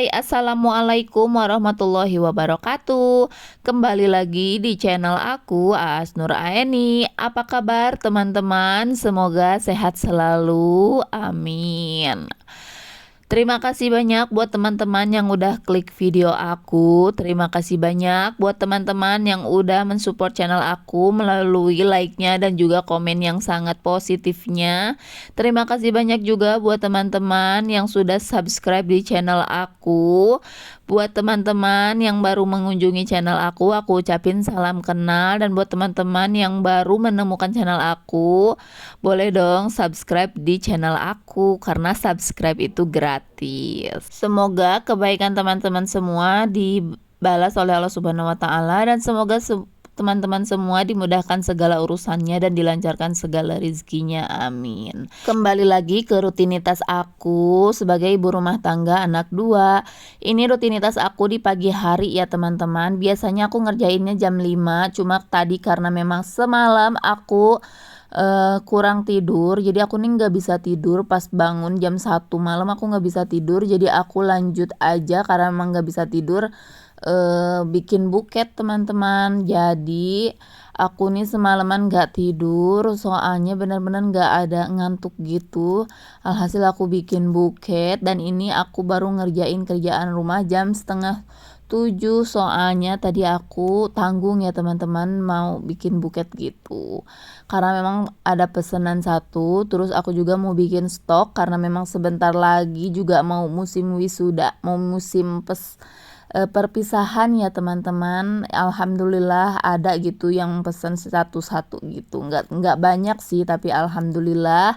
Hai, assalamualaikum warahmatullahi wabarakatuh. Kembali lagi di channel aku, Aas Nur Aeni. Apa kabar teman-teman? Semoga sehat selalu. Amin. Terima kasih banyak buat teman-teman yang udah klik video aku. Terima kasih banyak buat teman-teman yang udah mensupport channel aku melalui like-nya dan juga komen yang sangat positifnya. Terima kasih banyak juga buat teman-teman yang sudah subscribe di channel aku. Buat teman-teman yang baru mengunjungi channel aku ucapin salam kenal. Dan buat teman-teman yang baru menemukan channel aku, boleh dong subscribe di channel aku karena subscribe itu gratis. Semoga kebaikan teman-teman semua dibalas oleh Allah Subhanahu wa taala dan semoga teman-teman semua dimudahkan segala urusannya dan dilancarkan segala rizkinya, amin. Kembali lagi ke rutinitas aku sebagai ibu rumah tangga anak 2. Ini rutinitas aku di pagi hari ya teman-teman. Biasanya aku ngerjainnya jam 5, cuma tadi karena memang semalam aku kurang tidur, jadi aku nih nggak bisa tidur. Pas bangun jam 1 malam aku nggak bisa tidur, jadi aku lanjut aja karena memang nggak bisa tidur. Bikin buket teman-teman. Jadi aku nih semalaman gak tidur soalnya benar-benar gak ada ngantuk gitu. Alhasil aku bikin buket dan ini aku baru ngerjain kerjaan rumah jam setengah 7 soalnya tadi aku tanggung ya teman-teman mau bikin buket gitu. Karena memang ada pesanan satu, terus aku juga mau bikin stok karena memang sebentar lagi juga mau musim wisuda, mau musim perpisahan ya teman-teman. Alhamdulillah ada gitu yang pesan satu-satu gitu, nggak banyak sih tapi alhamdulillah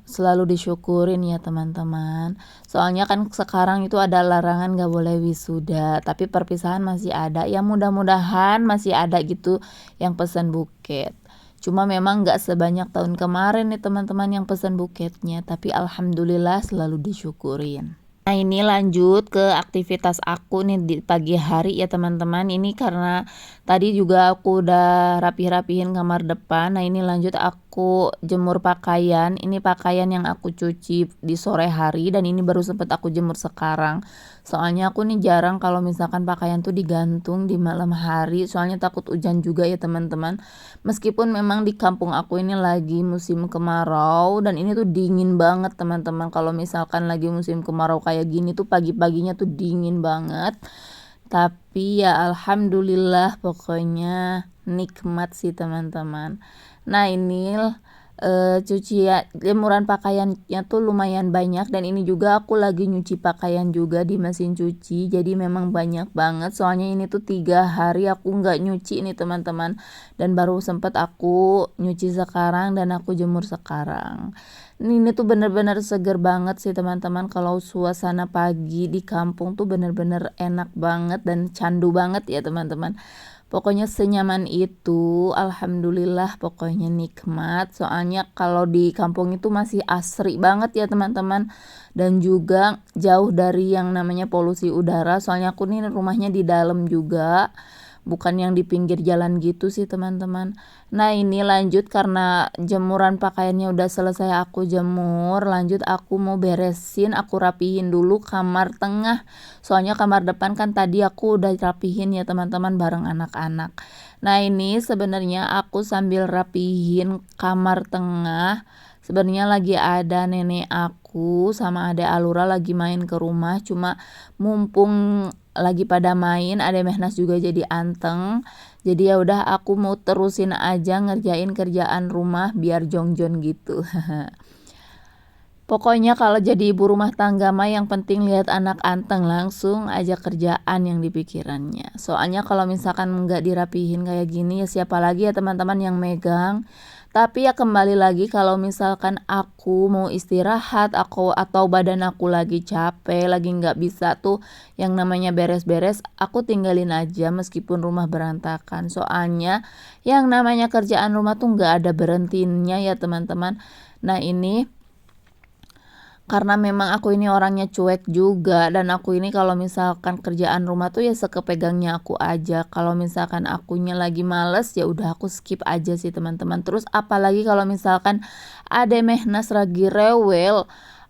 selalu disyukurin ya teman-teman. Soalnya kan sekarang itu ada larangan nggak boleh wisuda, tapi perpisahan masih ada ya, mudah-mudahan masih ada gitu yang pesan buket. Cuma memang nggak sebanyak tahun kemarin nih teman-teman yang pesan buketnya, tapi alhamdulillah selalu disyukurin. Nah ini lanjut ke aktivitas aku nih di pagi hari ya teman-teman. Ini karena tadi juga aku udah rapih-rapihin kamar depan. Nah ini lanjut aku jemur pakaian. Ini pakaian yang aku cuci di sore hari dan ini baru sempet aku jemur sekarang. Soalnya aku nih jarang kalau misalkan pakaian tuh digantung di malam hari, soalnya takut hujan juga ya teman-teman. Meskipun memang di kampung aku ini lagi musim kemarau dan ini tuh dingin banget teman-teman. Kalau misalkan lagi musim kemarau kayak gini tuh pagi-paginya tuh dingin banget. Tapi ya alhamdulillah pokoknya nikmat sih teman-teman. Nah ini jemuran pakaiannya tuh lumayan banyak dan ini juga aku lagi nyuci pakaian juga di mesin cuci, jadi memang banyak banget soalnya ini tuh 3 hari aku nggak nyuci nih teman-teman dan baru sempet aku nyuci sekarang dan aku jemur sekarang. Ini tuh bener-bener seger banget sih teman-teman. Kalau suasana pagi di kampung tuh bener-bener enak banget dan candu banget ya teman-teman. Pokoknya senyaman itu, alhamdulillah pokoknya nikmat. Soalnya kalau di kampung itu masih asri banget ya teman-teman. Dan juga jauh dari yang namanya polusi udara. Soalnya aku nih rumahnya di dalam juga, bukan yang di pinggir jalan gitu sih teman-teman. Nah ini lanjut karena jemuran pakaiannya udah selesai aku jemur, lanjut aku mau beresin, aku rapihin dulu kamar tengah. Soalnya kamar depan kan tadi aku udah rapihin ya teman-teman bareng anak-anak. Nah ini sebenarnya aku sambil rapihin kamar tengah, sebenarnya lagi ada nenek aku sama adek Alura lagi main ke rumah, cuma mumpung lagi pada main, ada Mehnas juga jadi anteng. Jadi ya udah aku mau terusin aja ngerjain kerjaan rumah biar jongjon gitu. Pokoknya kalau jadi ibu rumah tangga mah yang penting lihat anak anteng langsung aja kerjaan yang dipikirannya. Soalnya kalau misalkan nggak dirapihin kayak gini ya siapa lagi ya teman-teman yang megang. Tapi ya kembali lagi kalau misalkan aku mau istirahat atau badan aku lagi capek, lagi nggak bisa tuh yang namanya beres-beres, aku tinggalin aja meskipun rumah berantakan. Soalnya yang namanya kerjaan rumah tuh nggak ada berhentinya ya teman-teman. Nah ini karena memang aku ini orangnya cuek juga dan aku ini kalau misalkan kerjaan rumah tuh ya sekepegangnya aku aja. Kalau misalkan akunya lagi males ya udah aku skip aja sih teman-teman. Terus apalagi kalau misalkan ada Mehnas lagi rewel,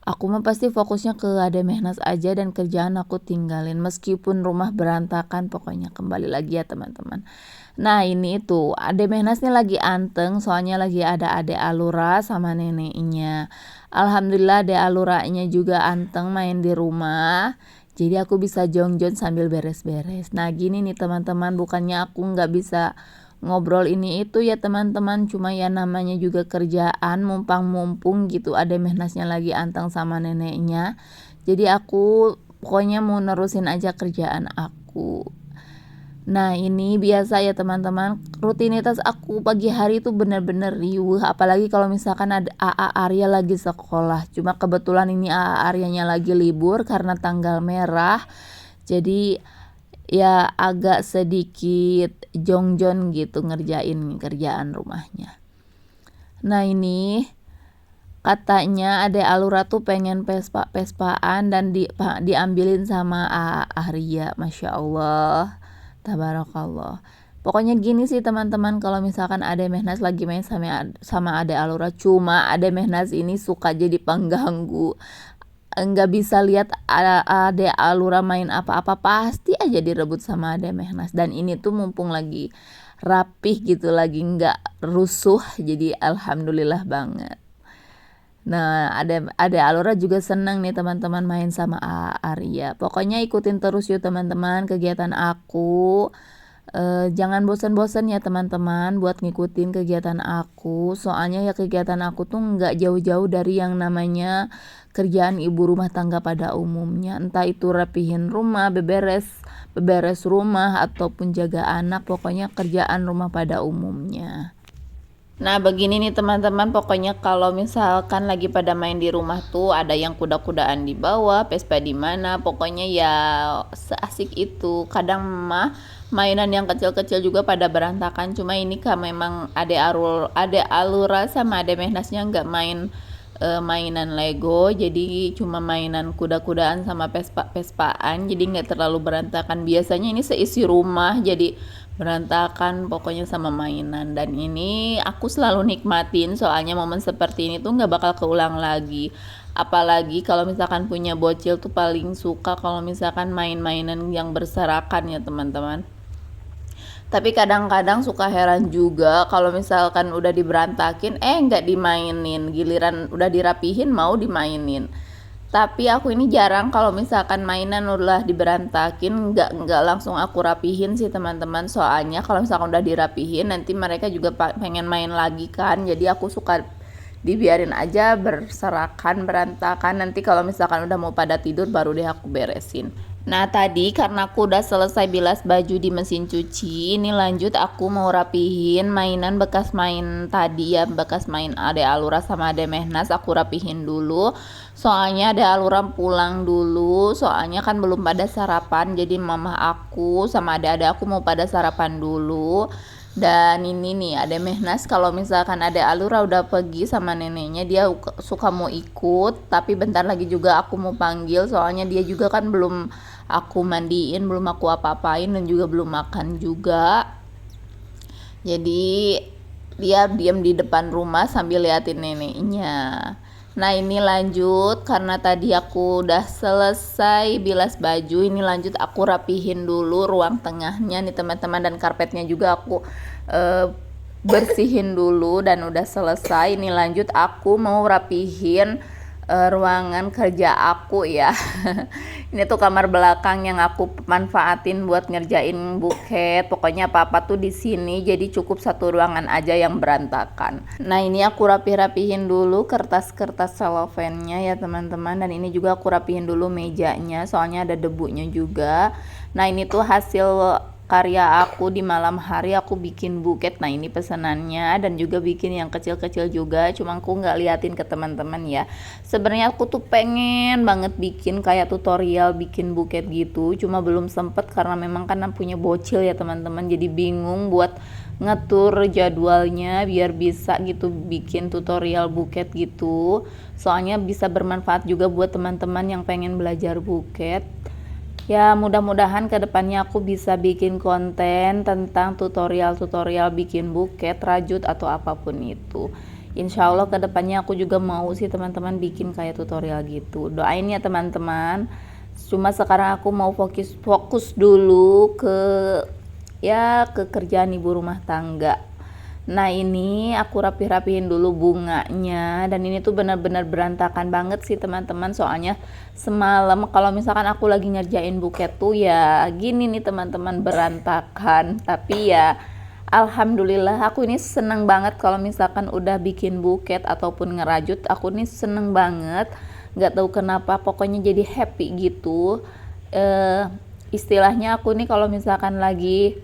Aku mah pasti fokusnya ke Ade Mehnas aja dan kerjaan aku tinggalin, meskipun rumah berantakan pokoknya kembali lagi ya teman-teman. Nah ini tuh Ade Mehnas nih lagi anteng soalnya lagi ada Ade Alura sama neneknya. Alhamdulillah Ade Aluranya juga anteng main di rumah. Jadi aku bisa jongjon sambil beres-beres. Nah gini nih teman-teman, bukannya aku nggak bisa ngobrol ini itu ya teman-teman, cuma ya namanya juga kerjaan mumpang-mumpung gitu ada Mehnasnya lagi anteng sama neneknya, jadi aku pokoknya mau nerusin aja kerjaan aku. Nah ini biasa ya teman-teman, rutinitas aku pagi hari itu bener-bener riuh, apalagi kalau misalkan ada AA Arya lagi sekolah. Cuma kebetulan ini AA Aryanya lagi libur karena tanggal merah, jadi ya agak sedikit jongjon gitu ngerjain kerjaan rumahnya. Nah ini katanya Ade Alura tuh pengen pespaan dan diambilin sama Arya, Masya Allah, tabarakallah. Pokoknya gini sih teman-teman, kalau misalkan Ade Mehnas lagi main sama Ade Alura, cuma Ade Mehnas ini suka jadi pengganggu, nggak bisa lihat Ade Alura main apa-apa pasti aja direbut sama Ade Mehnas. Dan ini tuh mumpung lagi rapih gitu, lagi nggak rusuh, jadi alhamdulillah banget. Nah Ade Alura juga seneng nih teman-teman main sama Arya. Pokoknya ikutin terus yuk teman-teman kegiatan aku. Jangan bosan-bosan ya teman-teman buat ngikutin kegiatan aku, soalnya ya kegiatan aku tuh nggak jauh-jauh dari yang namanya kerjaan ibu rumah tangga pada umumnya, entah itu rapihin rumah, beberes rumah ataupun jaga anak, pokoknya kerjaan rumah pada umumnya. Nah begini nih teman-teman, pokoknya kalau misalkan lagi pada main di rumah tuh ada yang kuda-kudaan di bawah, Vespa di mana, pokoknya ya seasik itu. Kadang mah mainan yang kecil-kecil juga pada berantakan, cuma ini kan memang Ade Alura sama Ade Mehnasnya nggak main mainan Lego, jadi cuma mainan kuda-kudaan sama Vespaan, jadi nggak terlalu berantakan. Biasanya ini seisi rumah jadi berantakan pokoknya sama mainan, dan ini aku selalu nikmatin soalnya momen seperti ini tuh nggak bakal keulang lagi. Apalagi kalau misalkan punya bocil tuh paling suka kalau misalkan main-mainan yang berserakan ya teman-teman. Tapi kadang-kadang suka heran juga kalau misalkan udah diberantakin nggak dimainin, giliran udah dirapihin mau dimainin. Tapi aku ini jarang kalau misalkan mainan udah diberantakin nggak langsung aku rapihin sih teman-teman, soalnya kalau misalkan udah dirapihin nanti mereka juga pengen main lagi kan, jadi aku suka dibiarin aja berserakan berantakan, nanti kalau misalkan udah mau pada tidur baru deh aku beresin. Nah tadi karena aku udah selesai bilas baju di mesin cuci, ini lanjut aku mau rapihin mainan bekas main tadi ya, bekas main Ade Alura sama Ade Mehnas, aku rapihin dulu. Soalnya Ade Alura pulang dulu, soalnya kan belum pada sarapan, jadi mama aku sama adik-adik aku mau pada sarapan dulu. Dan ini nih Ade Mehnas kalau misalkan Ade Alura udah pergi sama neneknya, dia suka mau ikut, tapi bentar lagi juga aku mau panggil, soalnya dia juga kan belum aku mandiin, belum aku apa-apain, dan juga belum makan juga. Jadi dia diam di depan rumah sambil liatin neneknya. Nah ini lanjut, karena tadi aku udah selesai bilas baju, ini lanjut aku rapihin dulu ruang tengahnya nih teman-teman, dan karpetnya juga aku bersihin dulu dan udah selesai. Ini lanjut aku mau rapihin ruangan kerja aku ya. Ini tuh kamar belakang yang aku manfaatin buat ngerjain buket. Pokoknya apa-apa tuh di sini, jadi cukup satu ruangan aja yang berantakan. Nah ini aku rapihin dulu kertas-kertas cellophane-nya ya teman-teman, dan ini juga aku rapihin dulu mejanya soalnya ada debunya juga. Nah ini tuh hasil karya aku di malam hari, aku bikin buket. Nah ini pesanannya, dan juga bikin yang kecil-kecil juga, cuma aku nggak liatin ke teman-teman ya. Sebenarnya aku tuh pengen banget bikin kayak tutorial bikin buket gitu, cuma belum sempet karena memang kan punya bocil ya teman-teman, jadi bingung buat ngatur jadwalnya biar bisa gitu bikin tutorial buket gitu. Soalnya bisa bermanfaat juga buat teman-teman yang pengen belajar buket. Ya mudah-mudahan kedepannya aku bisa bikin konten tentang tutorial bikin buket, rajut atau apapun itu. Insya Allah kedepannya aku juga mau sih teman-teman bikin kayak tutorial gitu. Doain ya teman-teman. Cuma sekarang aku mau fokus dulu ke kerjaan ibu rumah tangga. Nah ini aku rapihin dulu bunganya, dan ini tuh benar-benar berantakan banget sih teman-teman, soalnya semalam kalau misalkan aku lagi ngerjain buket tuh ya gini nih teman-teman, berantakan. Tapi ya alhamdulillah aku ini seneng banget kalau misalkan udah bikin buket ataupun ngerajut, aku ini seneng banget, nggak tahu kenapa, pokoknya jadi happy gitu. Istilahnya aku nih kalau misalkan lagi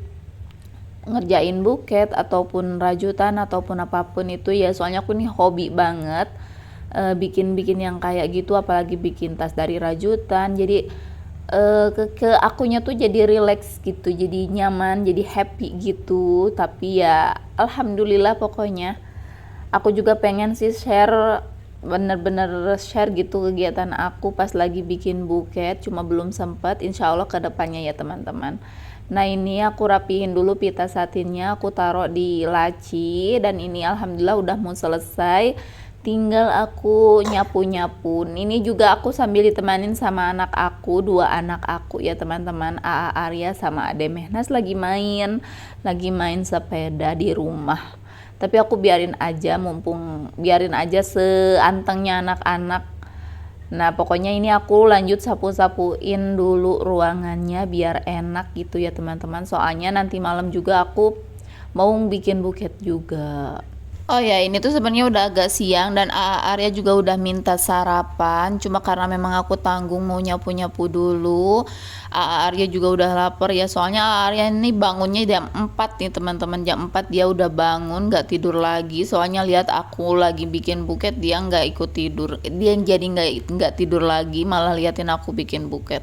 ngerjain buket ataupun rajutan ataupun apapun itu ya, soalnya aku nih hobi banget bikin-bikin yang kayak gitu, apalagi bikin tas dari rajutan. Jadi ke akunya tuh jadi relax gitu, jadi nyaman, jadi happy gitu. Tapi ya alhamdulillah, pokoknya aku juga pengen sih bener-bener share gitu kegiatan aku pas lagi bikin buket, cuma belum sempat. Insya Allah kedepannya ya teman-teman. Nah ini aku rapihin dulu pita satinnya, aku taruh di laci, dan ini alhamdulillah udah mau selesai, tinggal aku nyapu-nyapu. Ini juga aku sambil ditemanin sama anak aku, 2 anak aku ya teman-teman, Aa Arya sama Ade Mehnas lagi main sepeda di rumah. Tapi aku biarin aja seantengnya anak-anak. Nah pokoknya ini aku lanjut sapu-sapuin dulu ruangannya biar enak gitu ya teman-teman, soalnya nanti malam juga aku mau bikin buket juga. Oh ya, ini tuh sebenarnya udah agak siang, dan Arya juga udah minta sarapan. Cuma karena memang aku tanggung mau nyapu-nyapu dulu. Arya juga udah lapar ya. Soalnya Arya ini bangunnya jam 4 nih teman-teman. Jam 4 dia udah bangun, gak tidur lagi. Soalnya lihat aku lagi bikin buket, dia nggak ikut tidur. Dia jadi nggak tidur lagi, malah liatin aku bikin buket.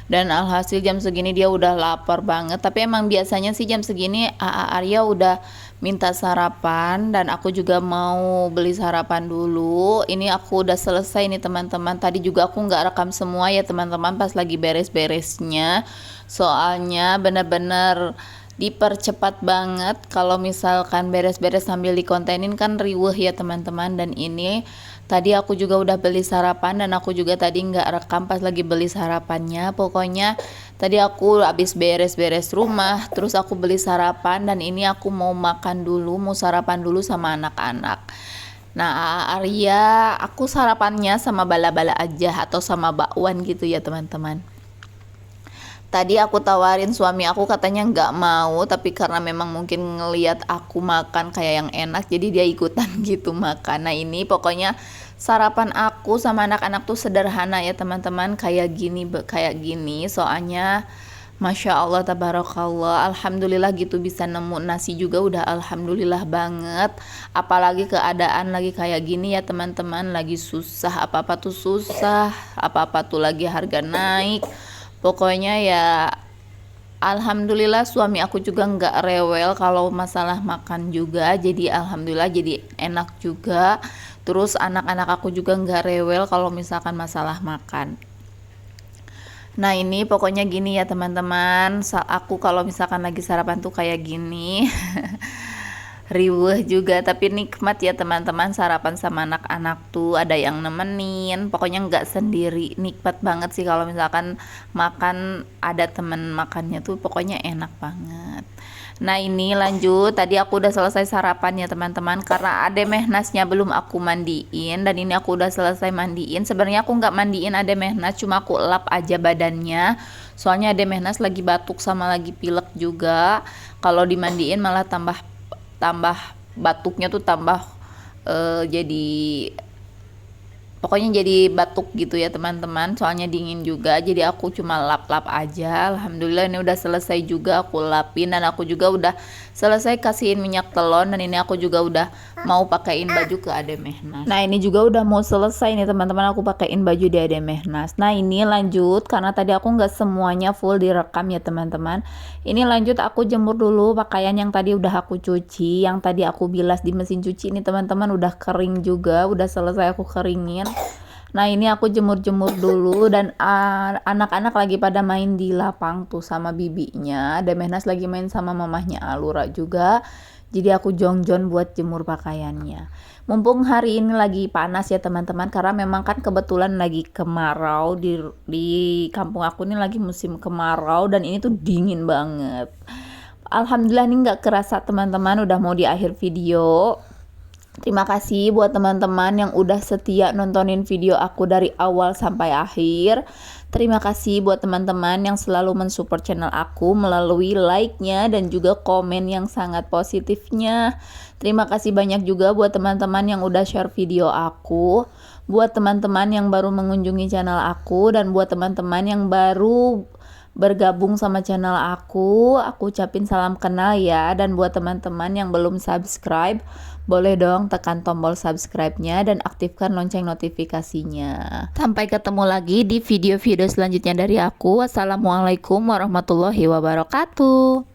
Dan alhasil jam segini dia udah lapar banget. Tapi emang biasanya sih jam segini Arya udah minta sarapan, dan aku juga mau beli sarapan dulu. Ini aku udah selesai nih teman-teman. Tadi juga aku nggak rekam semua ya teman-teman pas lagi beres-beresnya, soalnya bener-bener dipercepat banget. Kalau misalkan beres-beres sambil dikontenin kan riweh ya teman-teman. Dan ini tadi aku juga udah beli sarapan, dan aku juga tadi nggak rekam pas lagi beli sarapannya. Pokoknya tadi aku habis beres-beres rumah, terus aku beli sarapan, dan ini aku mau makan dulu, mau sarapan dulu sama anak-anak. Nah Arya, aku sarapannya sama bala-bala aja atau sama bakwan gitu ya teman-teman. Tadi aku tawarin suami aku, katanya nggak mau, tapi karena memang mungkin ngelihat aku makan kayak yang enak, jadi dia ikutan gitu makan. Nah ini pokoknya sarapan aku sama anak-anak tuh sederhana ya teman-teman, kayak gini. Soalnya Masya Allah tabarakallah, alhamdulillah gitu, bisa nemu nasi juga udah alhamdulillah banget. Apalagi keadaan lagi kayak gini ya teman-teman, lagi susah, apa-apa tuh susah, apa-apa tuh lagi harga naik. Pokoknya ya alhamdulillah suami aku juga nggak rewel kalau masalah makan juga, jadi alhamdulillah jadi enak juga. Terus anak-anak aku juga nggak rewel kalau misalkan masalah makan. Nah ini pokoknya gini ya teman-teman, aku kalau misalkan lagi sarapan tuh kayak gini. Riweh juga, tapi nikmat ya teman-teman, sarapan sama anak-anak tuh ada yang nemenin, pokoknya nggak sendiri. Nikmat banget sih kalau misalkan makan ada temen makannya tuh, pokoknya enak banget. Nah ini lanjut, tadi aku udah selesai sarapan ya teman-teman, karena Ade Mehnasnya belum aku mandiin, dan ini aku udah selesai mandiin. Sebenarnya aku nggak mandiin Ade Mehnas, cuma aku lap aja badannya, soalnya Ade Mehnas lagi batuk sama lagi pilek juga. Kalau dimandiin malah tambah batuknya tuh tambah jadi, pokoknya jadi batuk gitu ya teman-teman, soalnya dingin juga. Jadi aku cuma lap-lap aja. Alhamdulillah ini udah selesai juga aku lapin, dan aku juga udah selesai kasihin minyak telon, dan ini aku juga udah mau pakaiin baju ke Ade Mehnas. Nah ini juga udah mau selesai nih teman-teman, aku pakaiin baju di Ade Mehnas. Nah ini lanjut, karena tadi aku nggak semuanya full direkam ya teman-teman. Ini lanjut aku jemur dulu pakaian yang tadi udah aku cuci, yang tadi aku bilas di mesin cuci ini teman-teman, udah kering juga, udah selesai aku keringin. Nah ini aku jemur-jemur dulu, dan anak-anak lagi pada main di lapang tuh sama bibinya. Ade Mehnas lagi main sama mamahnya Alura juga. Jadi aku jongjon buat jemur pakaiannya. Mumpung hari ini lagi panas ya teman-teman, karena memang kan kebetulan lagi kemarau di kampung aku ini lagi musim kemarau dan ini tuh dingin banget. Alhamdulillah nih nggak kerasa teman-teman, udah mau di akhir video. Terima kasih buat teman-teman yang udah setia nontonin video aku dari awal sampai akhir. Terima kasih buat teman-teman yang selalu mensupport channel aku melalui like-nya dan juga komen yang sangat positifnya. Terima kasih banyak juga buat teman-teman yang udah share video aku. Buat teman-teman yang baru mengunjungi channel aku dan buat teman-teman yang baru bergabung sama channel aku ucapin salam kenal ya. Dan buat teman-teman yang belum subscribe, boleh dong tekan tombol subscribe-nya dan aktifkan lonceng notifikasinya. Sampai ketemu lagi di video-video selanjutnya dari aku. Wassalamualaikum warahmatullahi wabarakatuh.